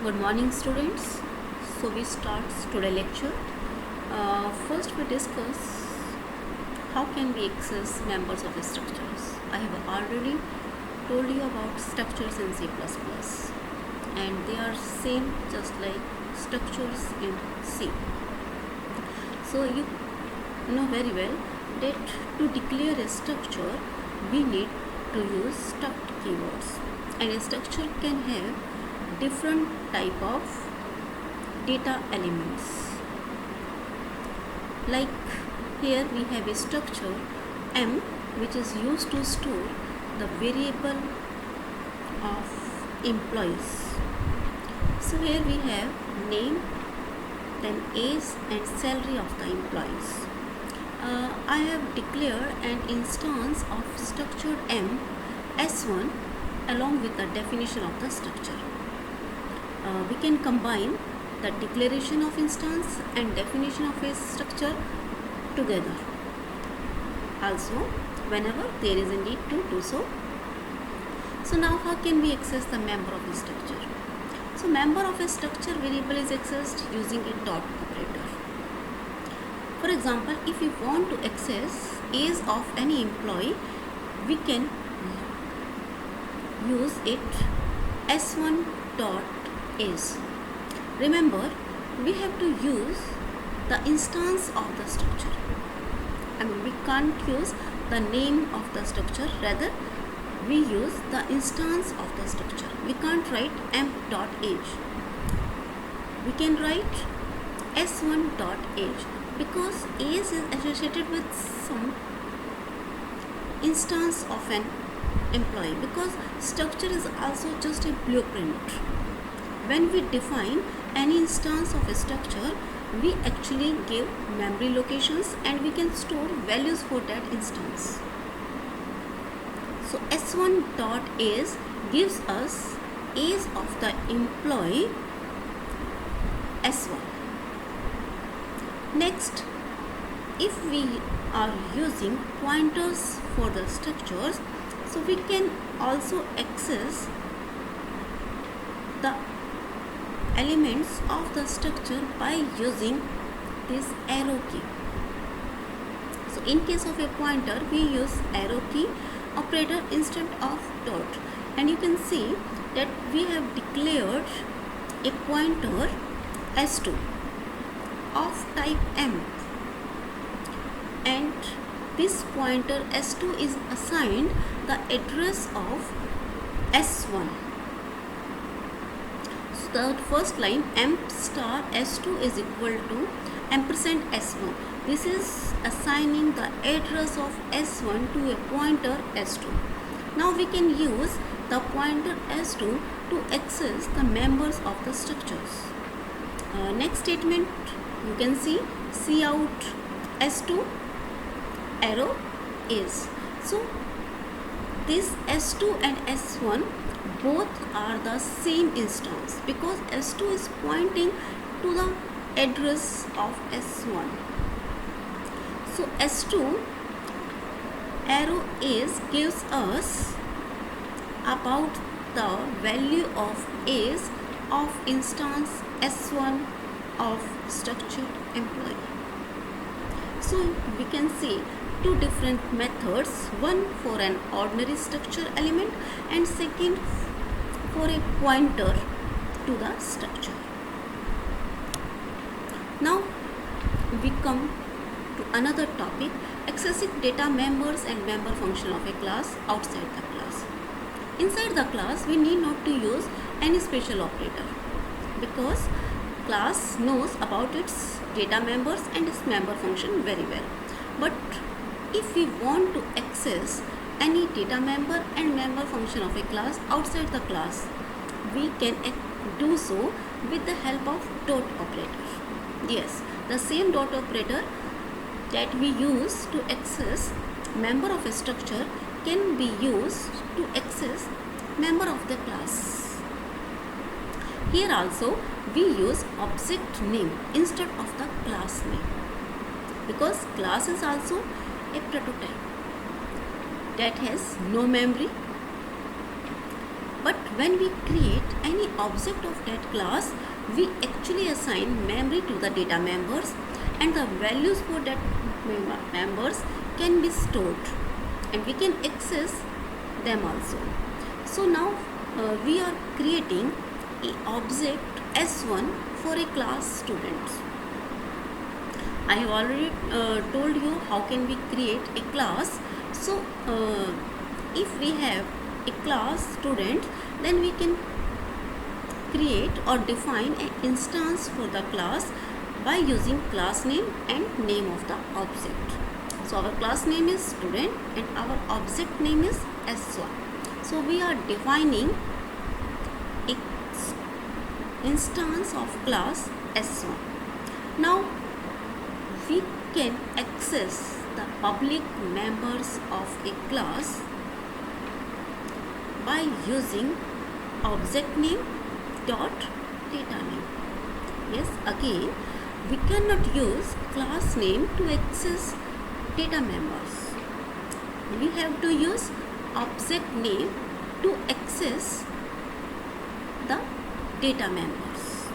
Good morning, students. So we start today lecture. First, we discuss how can we access members of structures. I have already told you about structures in C++, and they are same just like structures in C. So you know very well that to declare a structure, we need to use struct keywords, and a structure can have different type of data elements. Like here we have a structure M, which is used to store the variable of employees. So here we have name, then age and salary of the employees. I have declared an instance of structured M S1 along with the definition of the structure. We can combine the declaration of instance and definition of a structure together also whenever there is a need to do so. So now how can we access the member of a structure? So member of a structure variable is accessed using a dot operator. For example, if we want to access age of any employee, we can use it s1 dot age. Remember, we have to use the instance of the structure. We can't use the name of the structure, rather we use the instance of the structure. We can't write m.age. We can write s1.age because age is associated with some instance of an employee, because structure is also just a blueprint. When we define any instance of a structure, we actually give memory locations and we can store values for that instance. So s1.age gives us age of the employee s1. Next, if we are using pointers for the structures, so we can also access the elements of the structure by using this arrow key. So in case of a pointer, we use arrow key operator instead of dot, and you can see that we have declared a pointer s2 of type M, and this pointer s2 is assigned the address of s1. The first line m star s2 is equal to ampersand s1. This is assigning the address of s1 to a pointer s2. Now we can use the pointer s2 to access the members of the structures. Next statement, you can see cout s2 arrow is. So this s2 and s1 both are the same instance because s2 is pointing to the address of s1. So s2 arrow is gives us about the value of age of instance s1 of structured employee. So we can see two different methods, one for an ordinary structure element and second for a pointer to the structure. Now we come to another topic, accessing data members and member function of a class outside the class. Inside the class, we need not to use any special operator because class knows about its data members and its member function very well. But if we want to access any data member and member function of a class outside the class, we can do so with the help of dot operator. Yes, the same dot operator that we use to access member of a structure can be used to access member of the class. Here also we use object name instead of the class name because class is also a prototype that has no memory But when we create any object of that class, we actually assign memory to the data members, and the values for that members can be stored, and we can access them also. So now we are creating a object S1 for a class students. I have already told you how can we create a class. So if we have a class student, then we can create or define an instance for the class by using class name and name of the object. So our class name is student and our object name is S1. So we are defining a instance of class S1. Now we can access the public members of a class by using object name dot data name. Yes, again we cannot use class name to access data members. We have to use object name to access the data members.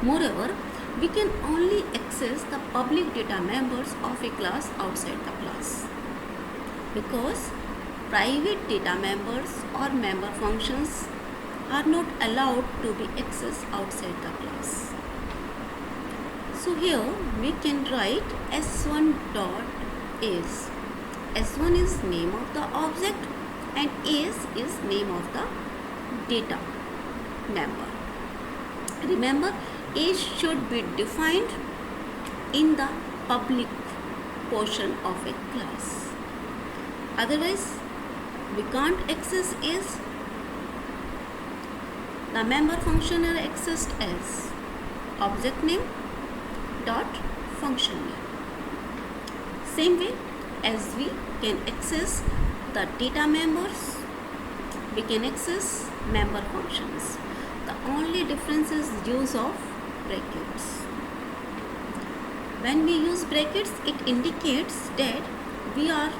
Moreover, we can only access the public data members of a class outside the class, because private data members or member functions are not allowed to be accessed outside the class. So here we can write S1 dot is. S1 is name of the object and is name of the data member. Remember, is should be defined in the public portion of a class. Otherwise, we can't access is. The member function are accessed as object name dot function name. Same way as we can access the data members, we can access member functions. The only difference is use of brackets. When we use brackets, it indicates that we are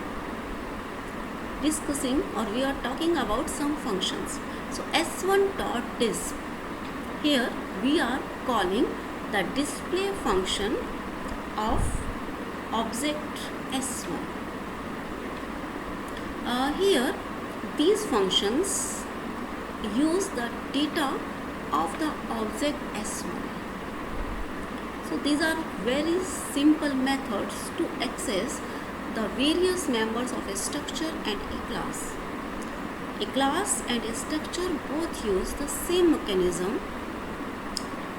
discussing or we are talking about some functions. So S1 dot disp, here we are calling the display function of object S1. Here these functions use the data of the object S1. So these are very simple methods to access the various members of a structure and a class. A class and a structure both use the same mechanism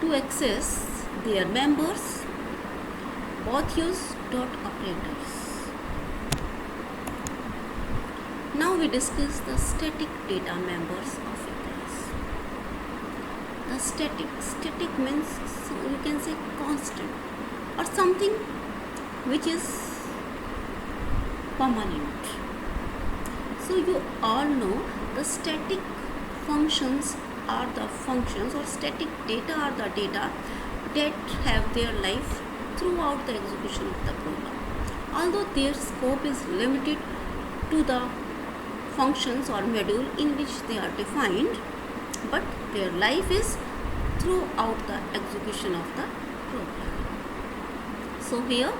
to access their members. Both use dot operators. Now we discuss the static data members of a class. The static means, so you can say constant or something which is permanent. So you all know the static functions are the functions, or static data are the data that have their life throughout the execution of the program. Although their scope is limited to the functions or module in which they are defined, but their life is throughout the execution of the program. So here,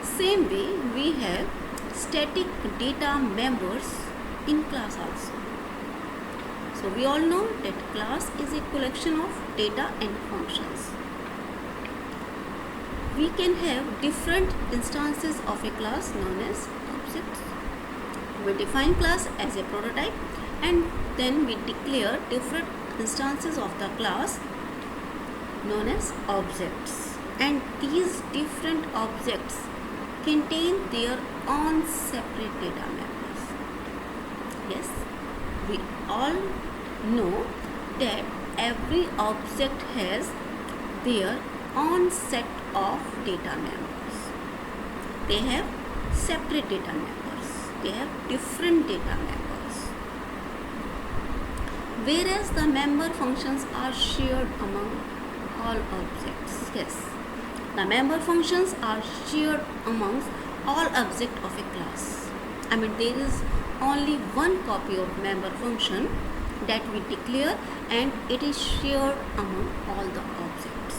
same way we have static data members in class also. So we all know that class is a collection of data and functions. We can have different instances of a class known as objects. We define class as a prototype and then we declare different instances of the class known as objects. And these different objects contain their own separate data members. Yes, we all know that every object has their own set of data members. They have separate data members. They have different data members. Whereas the member functions are shared among all objects. Yes, the member functions are shared amongst all objects of a class. I mean, there is only one copy of member function that we declare, and it is shared among all the objects.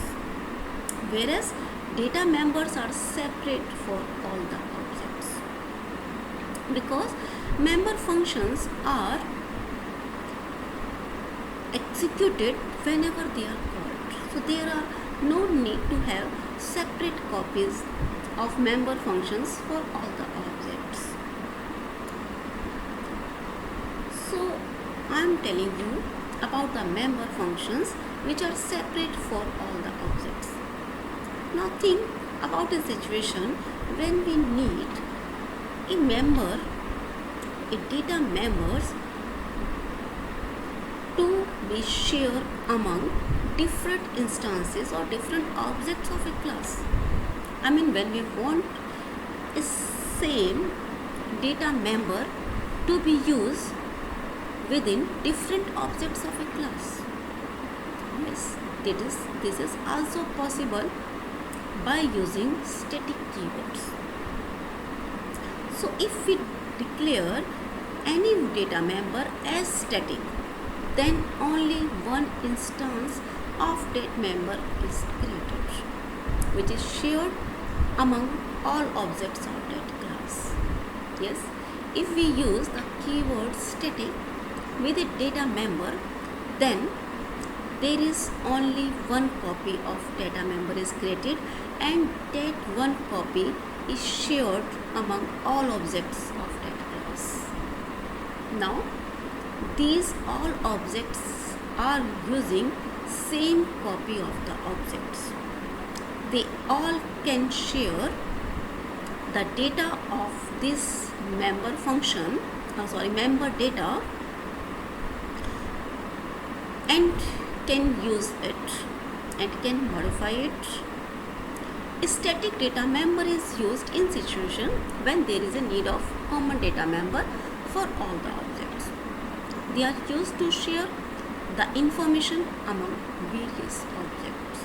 Whereas data members are separate for all the objects, because member functions are executed whenever they are called. So there are no need to have separate copies of member functions for all the objects. So I am telling you about the member functions which are separate for all the objects. Now think about a situation when we need a data members to be shared among different instances or different objects of a class. I mean, when we want a same data member to be used within different objects of a class. Yes, this is also possible by using static keywords. So if we declare any data member as static, then only one instance of that member is created, which is shared among all objects of that class. Yes, if we use the keyword static with a data member, then there is only one copy of data member is created, and that one copy is shared among all objects of that class. Now these all objects are using same copy of the objects. They all can share the data of this member function, member data, and can use it and can modify it. A static data member is used in situation when there is a need of common data member for all the objects. They are used to share the information among various objects.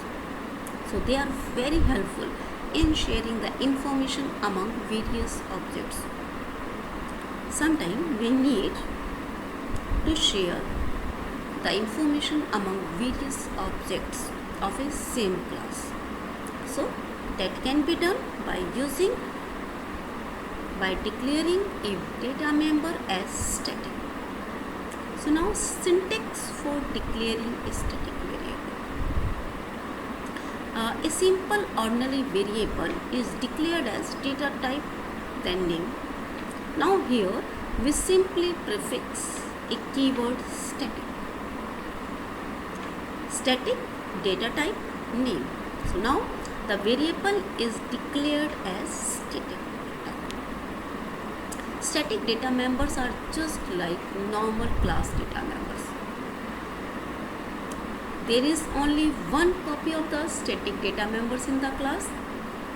So they are very helpful in sharing the information among various objects. Sometimes we need to share the information among various objects of a same class. So that can be done by declaring a data member as static. So now syntax for declaring a static variable. A simple ordinary variable is declared as data type, then name. Now here we simply prefix a keyword static. Static data type name. So now the variable is declared as static. Static data members are just like normal class data members. There is only one copy of the static data members in the class,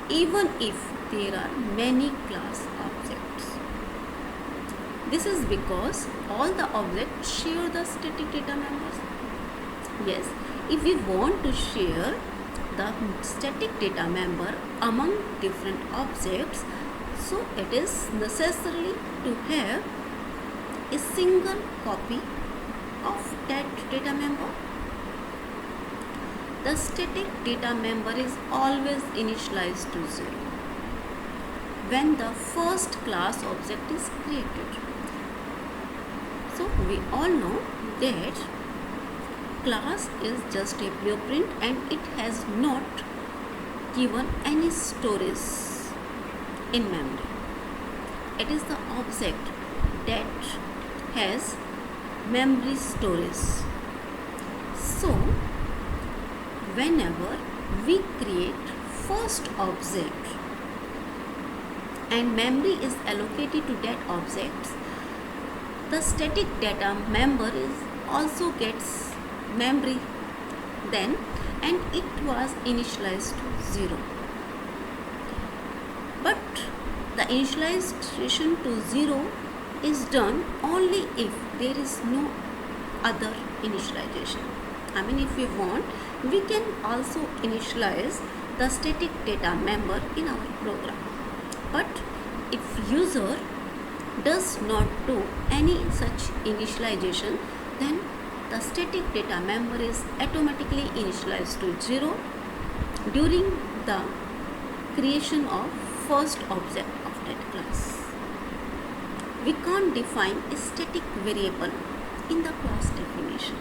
even if there are many class objects. This is because all the objects share the static data members. Yes, if we want to share the static data member among different objects, so it is necessary to have a single copy of that data member. The static data member is always initialized to 0 when the first class object is created. So we all know that class is just a blueprint and it has not given any storage in memory. It is the object that has memory storage. So whenever we create first object and memory is allocated to that object, the static data member is also gets memory then, and it was initialized to 0. But the initialization to 0 is done only if there is no other initialization. I mean, if we want, we can also initialize the static data member in our program. But if user does not do any such initialization, then the static data member is automatically initialized to 0 during the creation of first object of that class. We can't define a static variable in the class definition.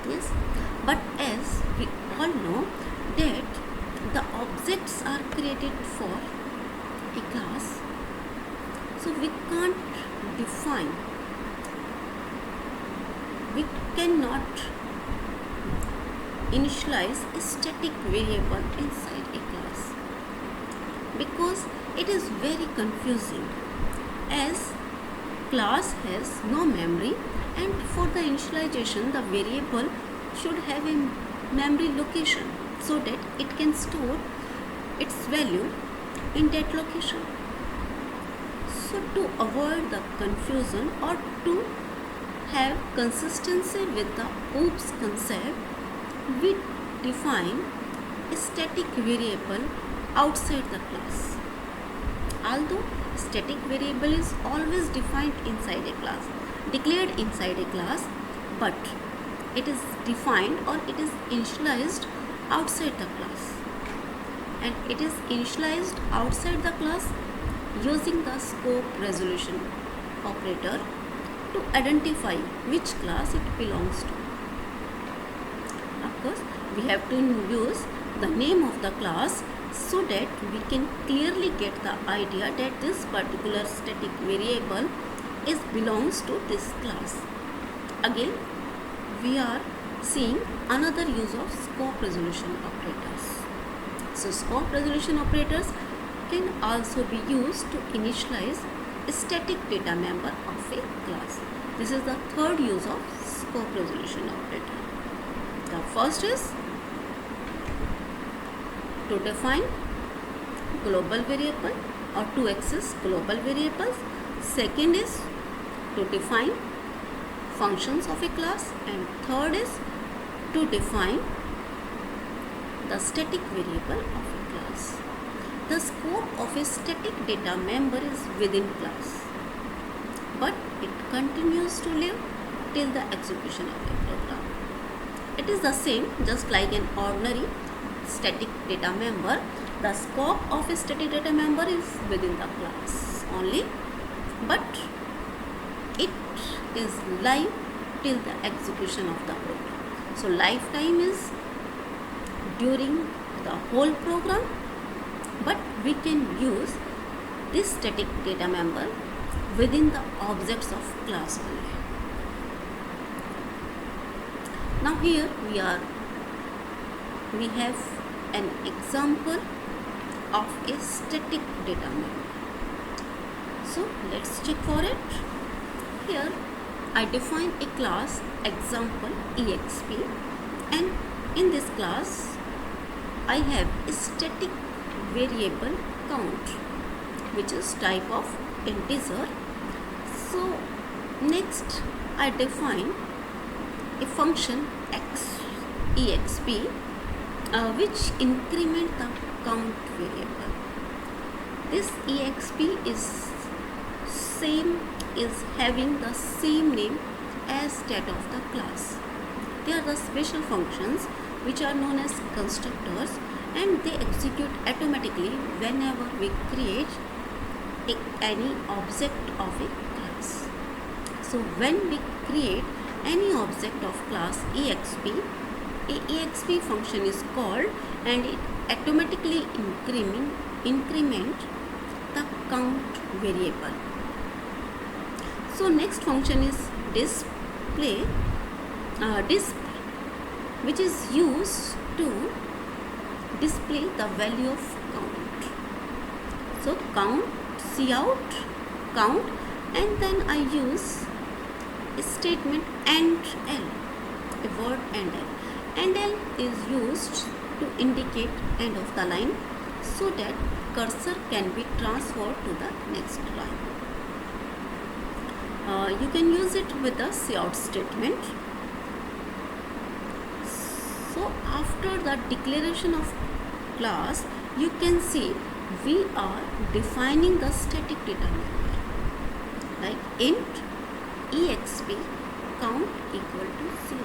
Yes, but as we all know that the objects are created for a class, so we cannot initialize a static variable inside a class because it is very confusing, as class has no memory, and for the initialization the variable should have a memory location so that it can store its value in that location. So to avoid the confusion or to have consistency with the OOPS concept, we define a static variable outside the class. Although static variable is always defined inside a class, declared inside a class, but it is defined or it is initialized outside the class, and it is initialized outside the class using the scope resolution operator to identify which class it belongs to. Of course, we have to use the name of the class so that we can clearly get the idea that this particular static variable belongs to this class. Again, we are seeing another use of scope resolution operators. So scope resolution operators can also be used to initialize a static data member of a class. This is the third use of scope resolution operator. The first is to define global variable or to access global variables. Second is to define functions of a class, and third is to define the static variable of a class. The scope of a static data member is within class, but it continues to live till the execution of a program. It is the same, just like an ordinary static data member. The scope of a static data member is within the class only, but it is live till the execution of the program. So lifetime is during the whole program, but we can use this static data member within the objects of class only. Now here we have an example of a static data member. So let's check for it. Here I define a class example exp, and in this class I have a static variable count, which is type of integer. So next I define a function exp which increment the count variable. This exp is having the same name as that of the class. They are the special functions which are known as constructors, and they execute automatically whenever we create any object of a class. So when we create any object of class exp, a exp function is called and it automatically increment the count variable. So next function is display, which is used to display the value of count. So count, cout, count, and then I use a statement AND L, a word AND L. AND L is used to indicate end of the line so that cursor can be transferred to the next line. You can use it with the cout statement. So after the declaration of class, you can see we are defining the static data member like int exp count equal to 0.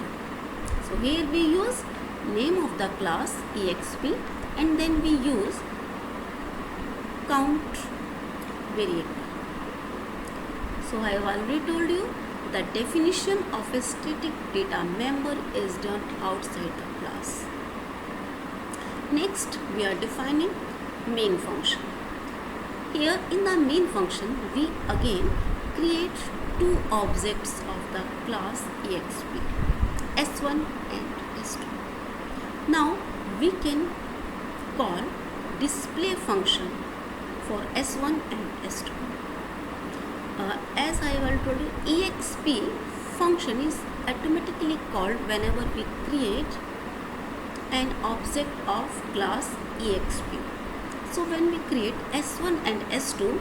So here we use name of the class exp and then we use count variable. So I have already told you the definition of a static data member is done outside the class. Next we are defining main function. Here in the main function we again create two objects of the class exp, s1 and s2. Now we can call display function for s1 and s2. As I have already told you, exp function is automatically called whenever we create an object of class exp. So when we create s1 and s2,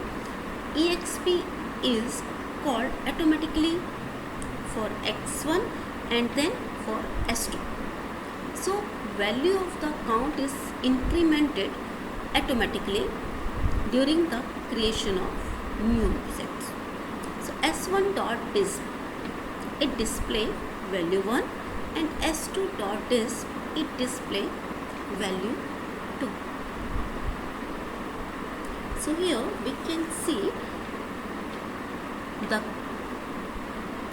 exp is called automatically for x1 and then for s2. So value of the count is incremented automatically during the creation of new objects. So s1 dot disp, it display value 1 and s2 dot disp, it display value 2. So here we can see the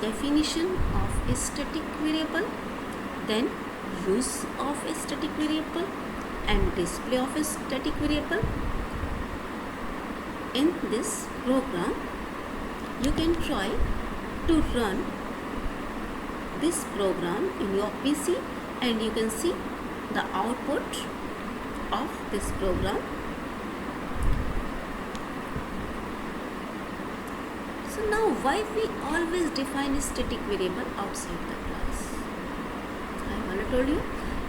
definition of a static variable, then use of a static variable and display of a static variable. In this program you can try to run this program in your PC and you can see the output of this program. So now why we always define a static variable outside the class? I have already told you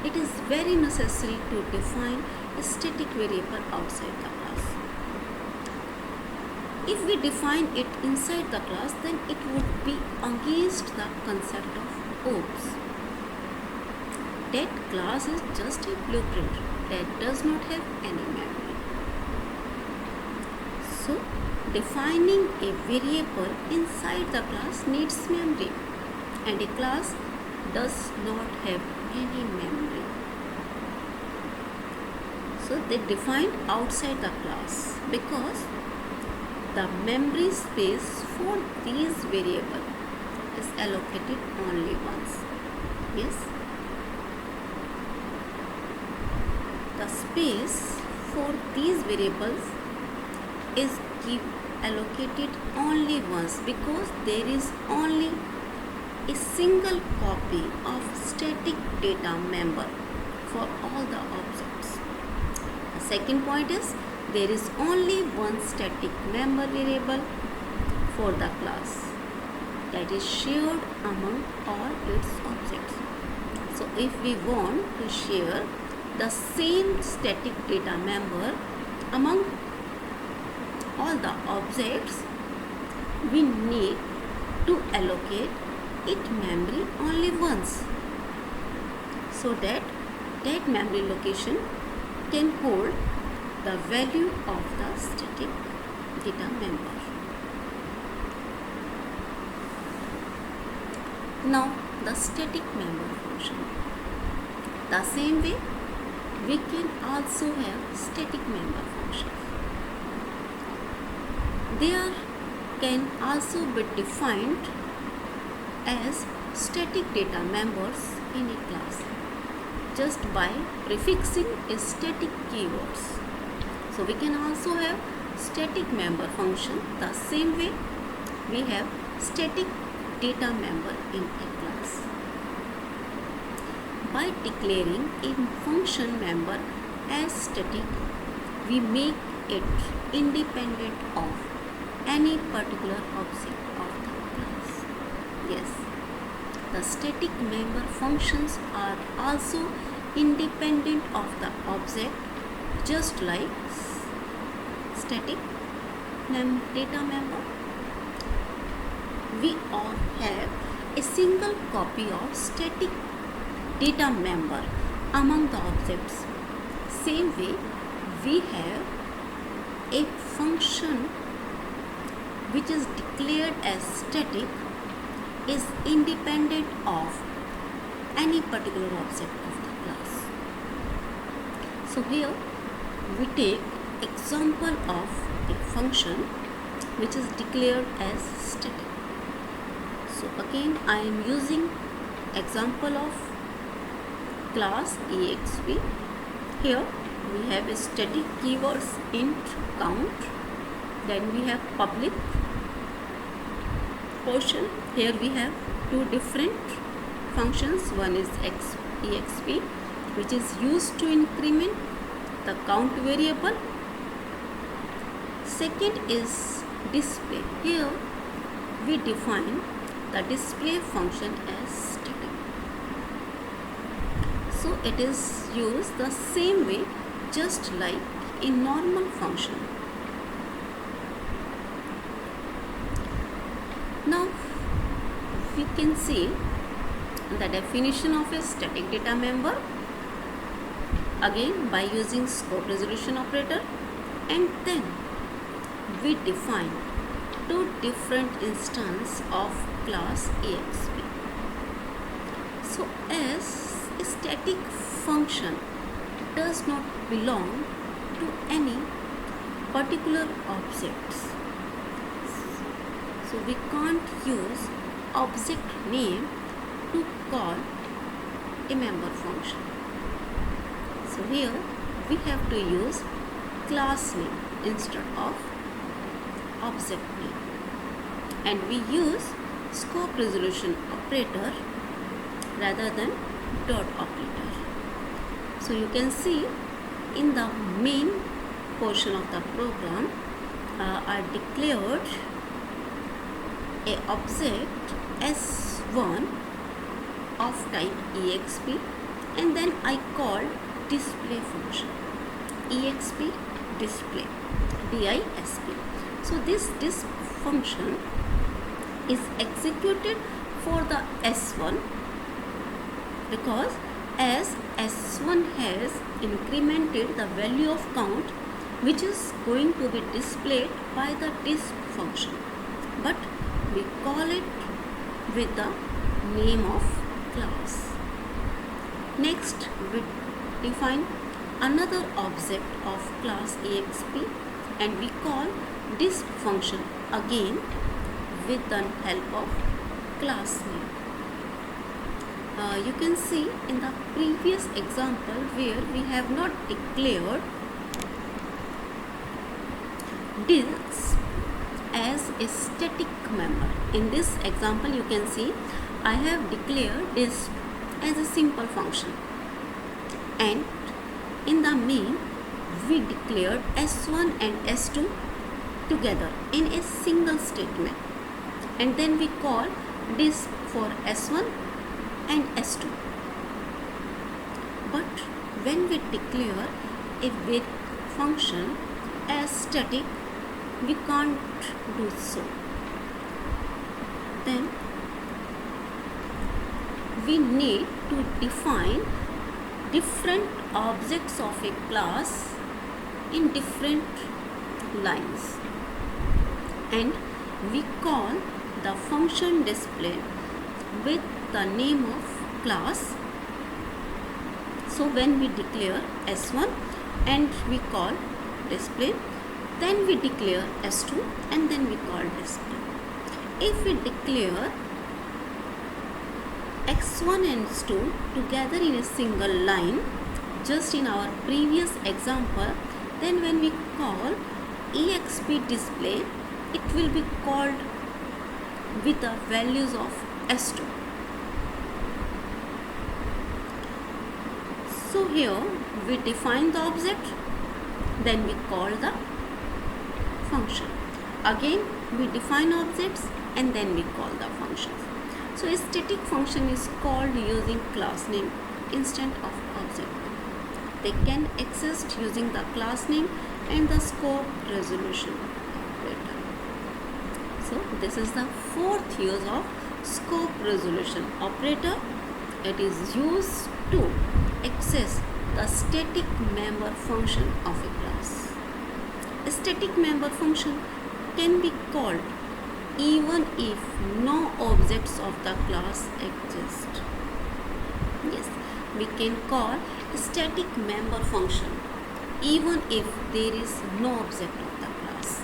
it is very necessary to define a static variable outside the class. If we define it inside the class, then it would be against the concept of OOPS. That class is just a blueprint that does not have any memory. So defining a variable inside the class needs memory, and a class does not have any memory. So they define outside the class because the memory space for these variables is allocated only once. Yes, the space for these variables is allocated only once because there is only a single copy of static data member for all the objects. The second point is there is only one static member variable for the class that is shared among all its objects. So if we want to share the same static data member among all the objects, we need to allocate it memory only once so that that memory location can hold the value of the static data member. Now the static member function. The same way we can also have static member functions. They can also be defined as static data members in a class just by prefixing a static keywords. So we can also have static member function the same way we have static data member in a class. By declaring a function member as static, we make it independent of any particular object of the class. Yes, the static member functions are also independent of the object, just like static data member. We all have a single copy of static data member among the objects. Same way, we have a function which is declared as static is independent of any particular object of the class. So here we take example of a function which is declared as static. So again I am using example of class exp. Here we have a static keywords int count, then we have public portion. Here we have two different functions. One is exp which is used to increment the count variable. Second is display. Here we define the display function as static. So it is used the same way just like a normal function. Now we can see the definition of a static data member again by using scope resolution operator, and then we define two different instances of class exp. So as a static function does not belong to any particular objects, so we can't use object name to call a member function. So here we have to use class name instead of object name, and we use scope resolution operator rather than dot operator. So you can see in the main portion of the program I declared a object s1 of type exp, and then I called display function exp display disp. So this function is executed for the s1 because as s1 has incremented the value of count which is going to be displayed by the disp function, but we call it with the name of class. Next we define another object of class exp, and we call disp function again with the help of class name. You can see in the previous example where we have not declared disp as a static member. In this example you can see I have declared disp as a simple function, and in the main we declared s1 and s2 together in a single statement, and then we call disp for s1 and s2. But when we declare a variable function as static, we can't do so. Then we need to define different objects of a class in different lines, and we call the function display with the name of class. So when we declare s1 and we call display, then we declare s2 and then we call display. If we declare x1 and s2 together in a single line, just in our previous example, then when we call exp display, it will be called with the values of s2. So here we define the object, then we call the function. Again we define objects and then we call the functions. So a static function is called using class name instead of object. They can exist using the class name and the scope resolution operator. So this is the fourth use of scope resolution operator. It is used to access the static member function of a class. A static member function can be called even if no objects of the class exist. Yes, we can call static member function even if there is no object of the class,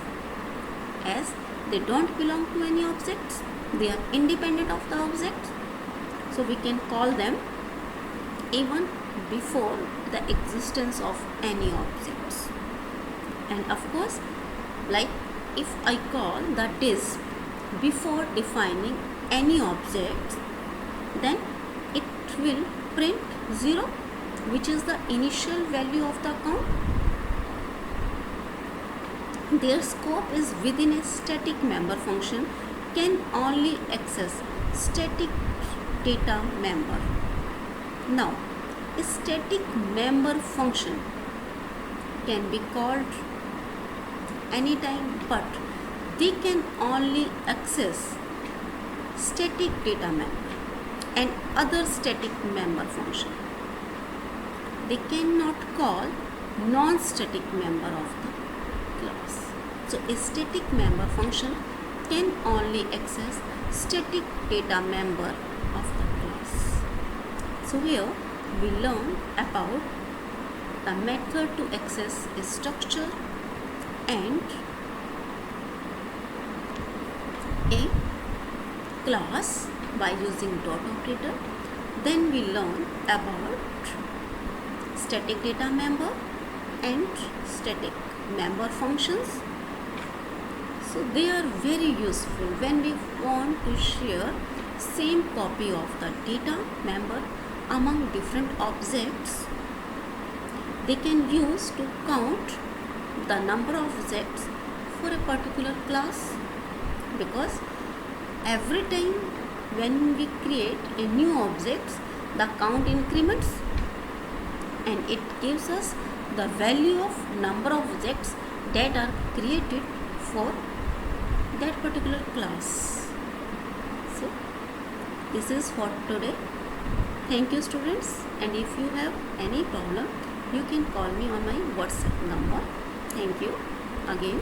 as they don't belong to any objects, they are independent of the objects, so we can call them even before the existence of any objects. And of course, like if I call the disk before defining any objects, then it will print 0, which is the initial value of the count. Their scope is within a static member function, can only access static data member. Now, a static member function can be called anytime, but they can only access static data member and other static member function. They cannot call non-static member of the class. So a static member function can only access static data member of the class. So here we learn about the method to access a structure and a class by using dot operator. Then we learn about static data member and static member functions. So they are very useful when we want to share same copy of the data member among different objects. They can use to count the number of objects for a particular class, because every time when we create a new object, the count increments and it gives us the value of number of objects that are created for that particular class. So this is for today. Thank you students, and if you have any problem, you can call me on my WhatsApp number. Thank you again.